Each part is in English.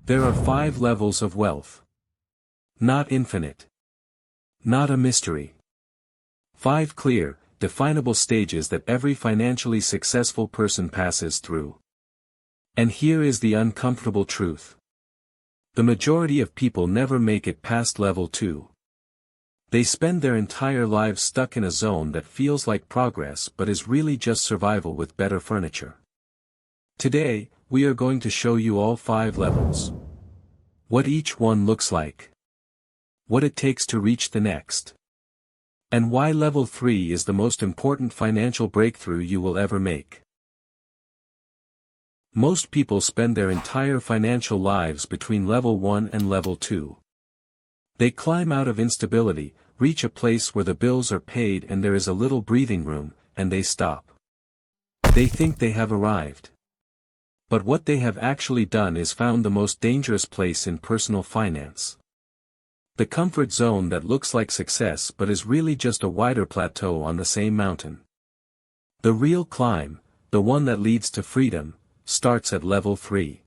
There are 5 levels of wealth. Not infinite. Not a mystery. 5 clear, definable stages that every financially successful person passes through. And here is the uncomfortable truth. The majority of people never make it past level 2. They spend their entire lives stuck in a zone that feels like progress but is really just survival with better furniture. Today, we are going to show you all 5 levels. What each one looks like. What it takes to reach the next. And why level 3 is the most important financial breakthrough you will ever make. Most people spend their entire financial lives between level 1 and level 2. They climb out of instability, reach a place where the bills are paid and there is a little breathing room, and they stop. They think they have arrived. But what they have actually done is found the most dangerous place in personal finance. The comfort zone that looks like success but is really just a wider plateau on the same mountain. The real climb, the one that leads to freedom, starts at level 3.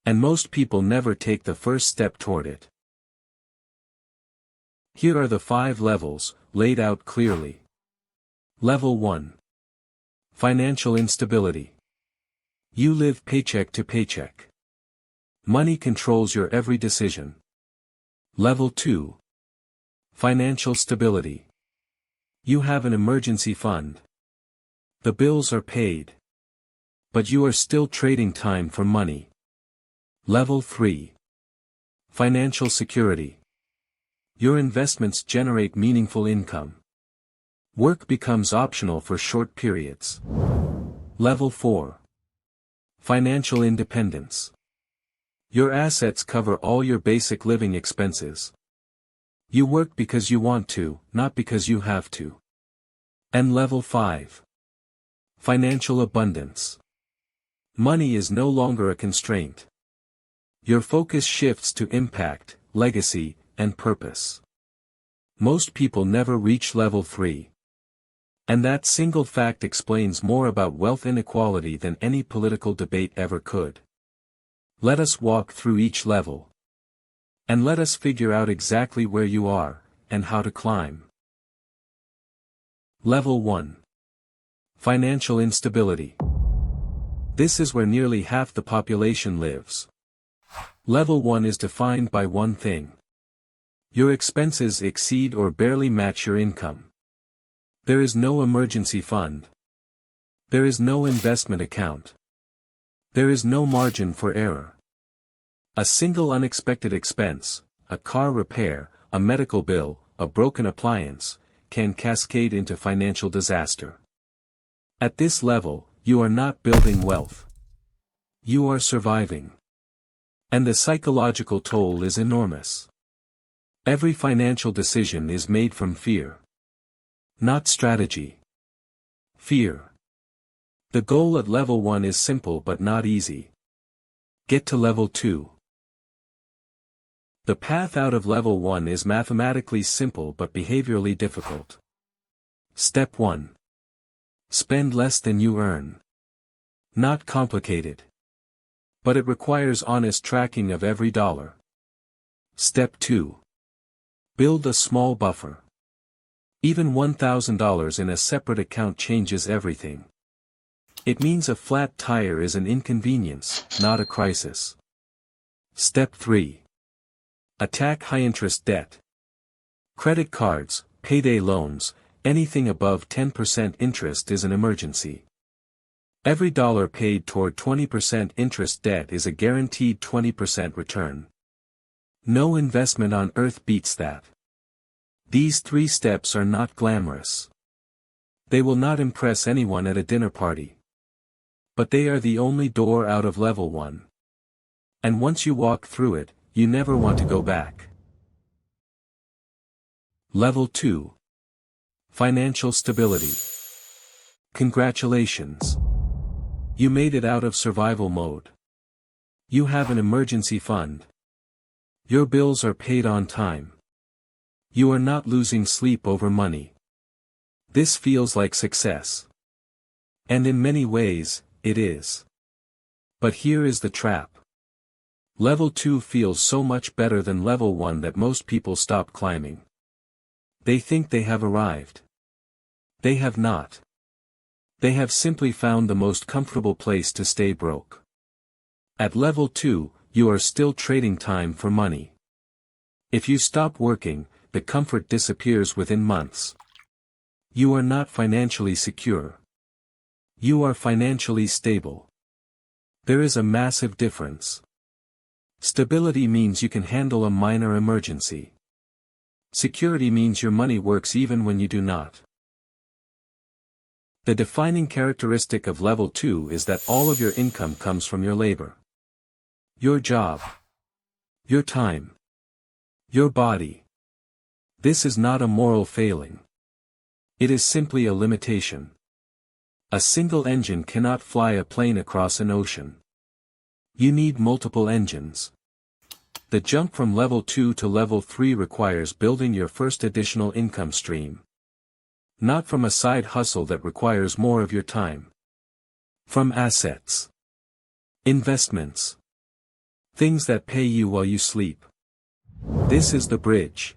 And most people never take the first step toward it. Here are the 5 levels, laid out clearly. Level 1. Financial instability. You live paycheck to paycheck. Money controls your every decision. Level 2. Financial stability. You have an emergency fund. The bills are paid. But you are still trading time for money. Level 3. Financial security. Your investments generate meaningful income. Work becomes optional for short periods. Level 4. Financial independence. Your assets cover all your basic living expenses. You work because you want to, not because you have to. And level 5. Financial abundance. Money is no longer a constraint. Your focus shifts to impact, legacy, and purpose. Most people never reach level 3. And that single fact explains more about wealth inequality than any political debate ever could. Let us walk through each level. And let us figure out exactly where you are, and how to climb. Level 1. Financial instability. This is where nearly half the population lives. Level 1 is defined by one thing. Your expenses exceed or barely match your income. There is no emergency fund. There is no investment account. There is no margin for error. A single unexpected expense, a car repair, a medical bill, a broken appliance, can cascade into financial disaster. At this level, you are not building wealth. You are surviving. And the psychological toll is enormous. Every financial decision is made from fear. Not strategy. Fear. The goal at level 1 is simple but not easy. Get to level 2. The path out of level 1 is mathematically simple but behaviorally difficult. Step 1. Spend less than you earn. Not complicated. But it requires honest tracking of every dollar. Step 2. Build a small buffer. Even $1,000 in a separate account changes everything. It means a flat tire is an inconvenience, not a crisis. Step 3. Attack high-interest debt. Credit cards, payday loans, anything above 10% interest is an emergency. Every dollar paid toward 20% interest debt is a guaranteed 20% return. No investment on earth beats that. These 3 steps are not glamorous. They will not impress anyone at a dinner party. But they are the only door out of level 1. And once you walk through it, you never want to go back. Level 2. Financial stability. Congratulations. You made it out of survival mode. You have an emergency fund. Your bills are paid on time. You are not losing sleep over money. This feels like success. And in many ways, it is. But here is the trap. Level 2 feels so much better than level 1 that most people stop climbing. They think they have arrived. They have not. They have simply found the most comfortable place to stay broke. At level 2, you are still trading time for money. If you stop working, the comfort disappears within months. You are not financially secure. You are financially stable. There is a massive difference. Stability means you can handle a minor emergency. Security means your money works even when you do not. The defining characteristic of level 2 is that all of your income comes from your labor. Your job. Your time. Your body. This is not a moral failing. It is simply a limitation. A single engine cannot fly a plane across an ocean. You need multiple engines. The jump from level 2 to level 3 requires building your first additional income stream. Not from a side hustle that requires more of your time. From assets. Investments. Things that pay you while you sleep. This is the bridge.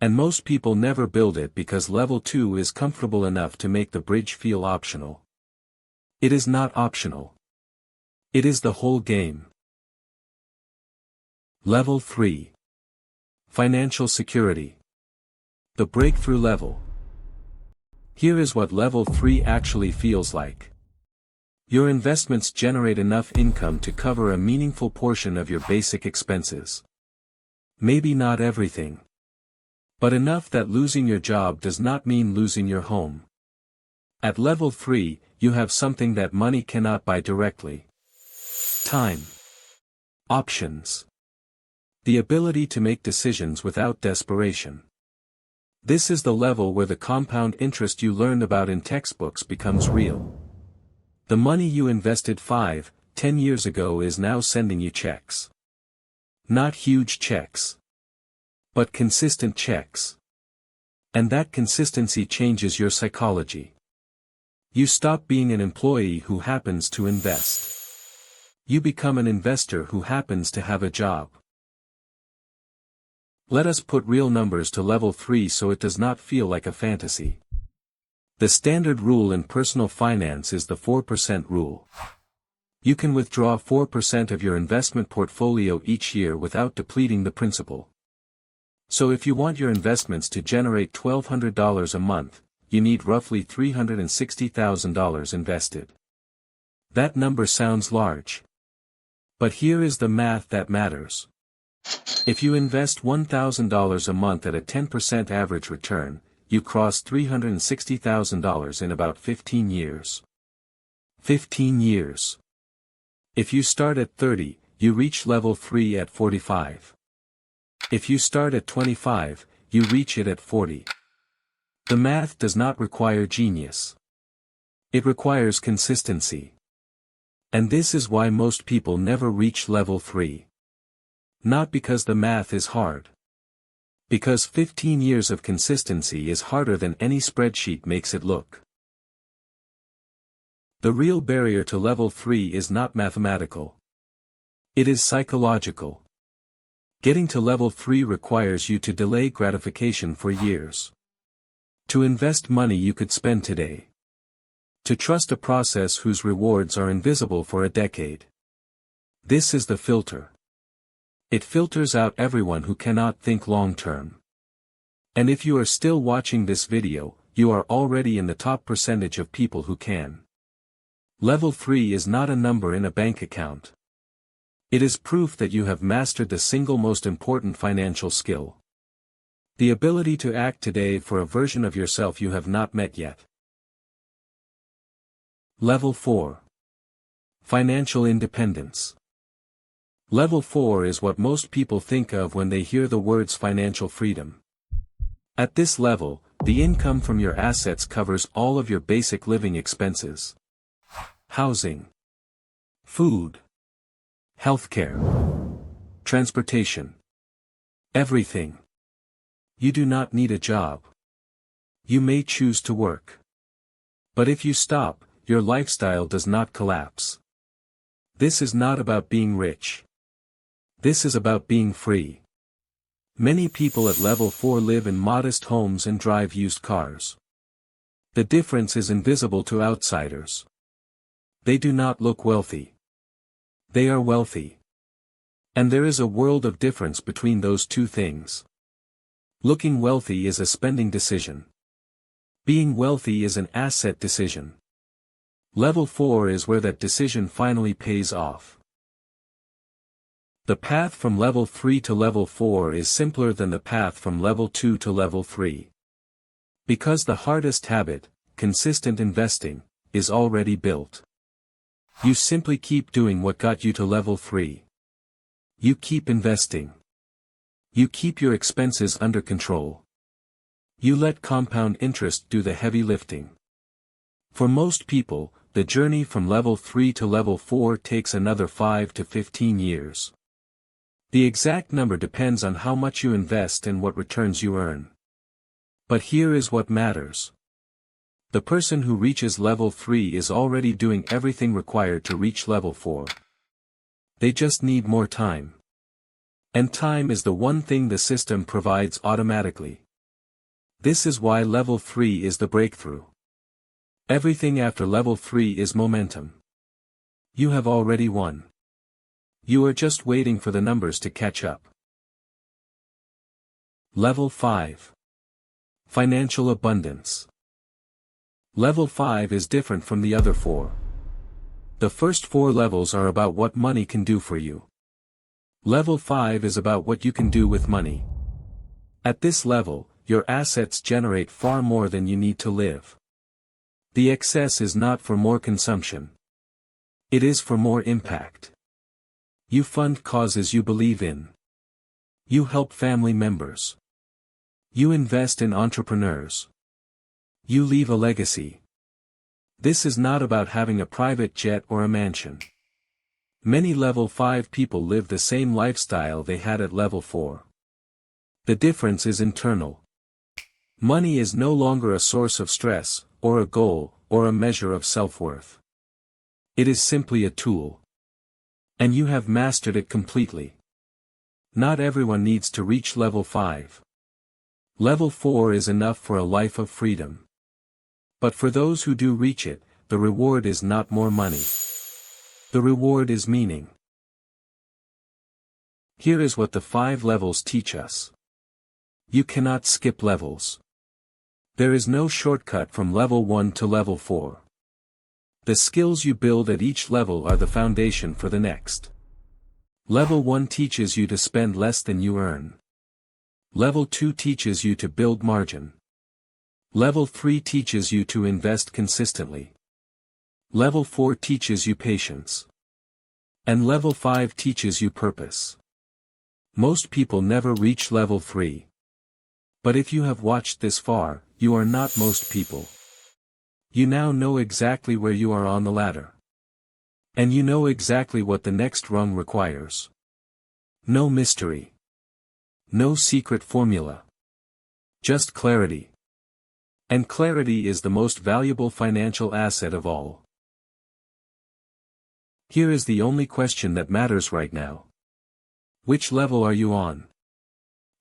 And most people never build it because level 2 is comfortable enough to make the bridge feel optional. It is not optional. It is the whole game. Level 3. Financial security. The breakthrough level. Here is what level 3 actually feels like. Your investments generate enough income to cover a meaningful portion of your basic expenses. Maybe not everything. But enough that losing your job does not mean losing your home. At level 3, you have something that money cannot buy directly. Time. Options. The ability to make decisions without desperation. This is the level where the compound interest you learned about in textbooks becomes real. The money you invested 5, 10 years ago is now sending you checks. Not huge checks. But consistent checks. And that consistency changes your psychology. You stop being an employee who happens to invest. You become an investor who happens to have a job. Let us put real numbers to level 3 so it does not feel like a fantasy. The standard rule in personal finance is the 4% rule. You can withdraw 4% of your investment portfolio each year without depleting the principal. So if you want your investments to generate $1,200 a month, you need roughly $360,000 invested. That number sounds large. But here is the math that matters. If you invest $1,000 a month at a 10% average return, you cross $360,000 in about 15 years. 15 years. If you start at 30, you reach level 3 at 45. If you start at 25, you reach it at 40. The math does not require genius. It requires consistency. And this is why most people never reach level 3. Not because the math is hard. Because 15 years of consistency is harder than any spreadsheet makes it look. The real barrier to level 3 is not mathematical. It is psychological. Getting to level 3 requires you to delay gratification for years. To invest money you could spend today. To trust a process whose rewards are invisible for a decade. This is the filter. It filters out everyone who cannot think long-term. And if you are still watching this video, you are already in the top percentage of people who can. Level 3 is not a number in a bank account. It is proof that you have mastered the single most important financial skill. The ability to act today for a version of yourself you have not met yet. Level 4. Financial independence. Level 4 is what most people think of when they hear the words financial freedom. At this level, the income from your assets covers all of your basic living expenses. Housing. Food. Healthcare. Transportation. Everything. You do not need a job. You may choose to work. But if you stop, your lifestyle does not collapse. This is not about being rich. This is about being free. Many people at level 4 live in modest homes and drive used cars. The difference is invisible to outsiders. They do not look wealthy. They are wealthy. And there is a world of difference between those two things. Looking wealthy is a spending decision. Being wealthy is an asset decision. Level 4 is where that decision finally pays off. The path from level 3 to level 4 is simpler than the path from level 2 to level 3. Because the hardest habit, consistent investing, is already built. You simply keep doing what got you to level 3. You keep investing. You keep your expenses under control. You let compound interest do the heavy lifting. For most people, the journey from level 3 to level 4 takes another 5 to 15 years. The exact number depends on how much you invest and what returns you earn. But here is what matters. The person who reaches level 3 is already doing everything required to reach level 4. They just need more time. And time is the one thing the system provides automatically. This is why level 3 is the breakthrough. Everything after level 3 is momentum. You have already won. You are just waiting for the numbers to catch up. Level 5. Financial abundance. Level 5 is different from the other 4. The first 4 levels are about what money can do for you. Level 5 is about what you can do with money. At this level, your assets generate far more than you need to live. The excess is not for more consumption. It is for more impact. You fund causes you believe in. You help family members. You invest in entrepreneurs. You leave a legacy. This is not about having a private jet or a mansion. Many level 5 people live the same lifestyle they had at level 4. The difference is internal. Money is no longer a source of stress, or a goal, or a measure of self-worth. It is simply a tool. And you have mastered it completely. Not everyone needs to reach level 5. Level 4 is enough for a life of freedom. But for those who do reach it, the reward is not more money. The reward is meaning. Here is what the 5 levels teach us. You cannot skip levels. There is no shortcut from level 1 to level 4. The skills you build at each level are the foundation for the next. Level 1 teaches you to spend less than you earn. Level 2 teaches you to build margin. Level 3 teaches you to invest consistently. Level 4 teaches you patience. And level 5 teaches you purpose. Most people never reach level 3. But if you have watched this far, you are not most people. You now know exactly where you are on the ladder. And you know exactly what the next rung requires. No mystery. No secret formula. Just clarity. And clarity is the most valuable financial asset of all. Here is the only question that matters right now. Which level are you on?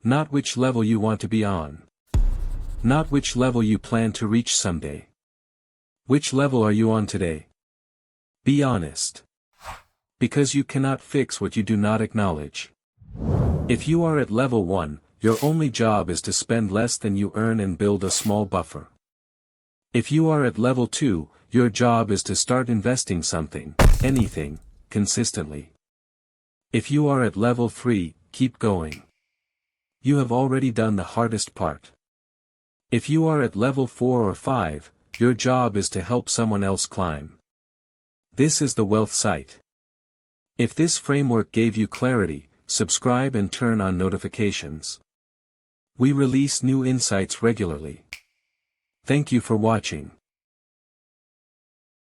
Not which level you want to be on. Not which level you plan to reach someday. Which level are you on today? Be honest. Because you cannot fix what you do not acknowledge. If you are at level 1, your only job is to spend less than you earn and build a small buffer. If you are at level 2, your job is to start investing something, anything, consistently. If you are at level 3, keep going. You have already done the hardest part. If you are at level 4 or 5, your job is to help someone else climb. This is the wealth site. If this framework gave you clarity, subscribe and turn on notifications. We release new insights regularly. Thank you for watching.